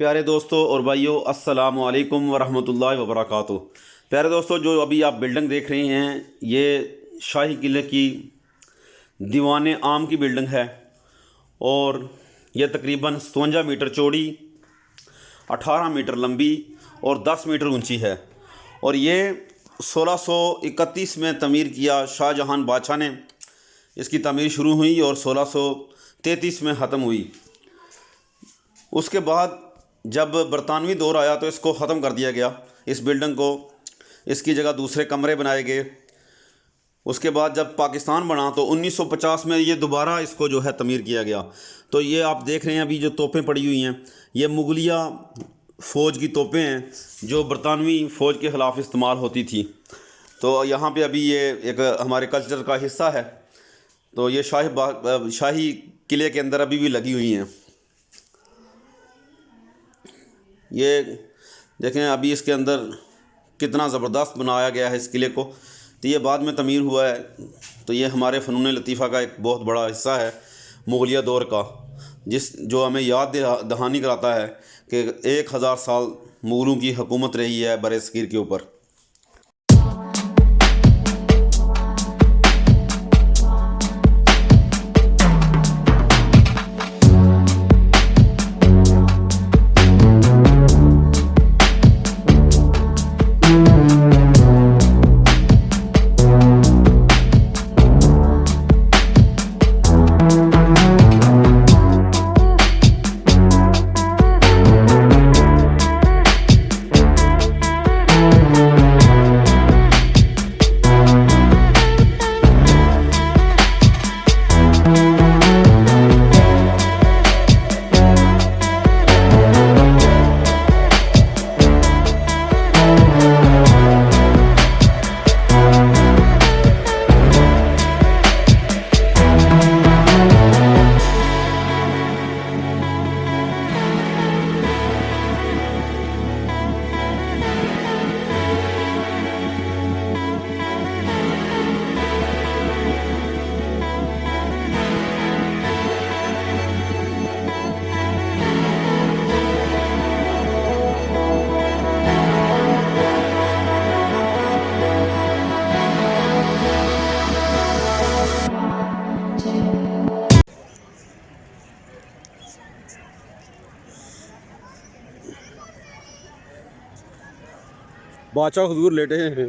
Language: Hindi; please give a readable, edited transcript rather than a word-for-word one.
प्यारे दोस्तों और भाइयों, अस्सलामु अलैकुम वरहमतुल्लाहि वबरकातुहू। प्यारे दोस्तों, जो अभी आप बिल्डिंग देख रहे हैं, ये शाही किले की दीवान आम की बिल्डिंग है और यह तकरीबन 57 मीटर चौड़ी, 18 मीटर लंबी और 10 मीटर ऊंची है। और ये 1631 में तमीर किया शाहजहां बादशाह ने इसकी तमीर शुरू हुई और 1633 में ख़त्म हुई। उसके बाद जब बरतानवी दौर आया तो इसको ख़त्म कर दिया गया, इस बिल्डिंग को। इसकी जगह दूसरे कमरे बनाए गए। उसके बाद जब पाकिस्तान बना तो 1950 में ये दोबारा इसको जो है तमीर किया गया। तो ये आप देख रहे हैं अभी जो तोपें पड़ी हुई हैं, ये मुगलिया फ़ौज की तोपें हैं जो बरतानवी फ़ौज के ख़िलाफ़ इस्तेमाल होती थी। तो यहाँ पे अभी ये एक हमारे कल्चर का हिस्सा है। तो ये शाही किले के अंदर अभी भी लगी हुई हैं। ये देखें अभी इसके अंदर कितना ज़बरदस्त बनाया गया है इस किले को। तो ये बाद में तमीर हुआ है। तो ये हमारे फ़नून लतीफ़ा का एक बहुत बड़ा हिस्सा है मुगलिया दौर का, जो हमें याद दहानी कराता है कि 1000 साल मुग़लों की हुकूमत रही है बर-ए-सग़ीर के ऊपर। बादशाह हुजूर लेटे हैं।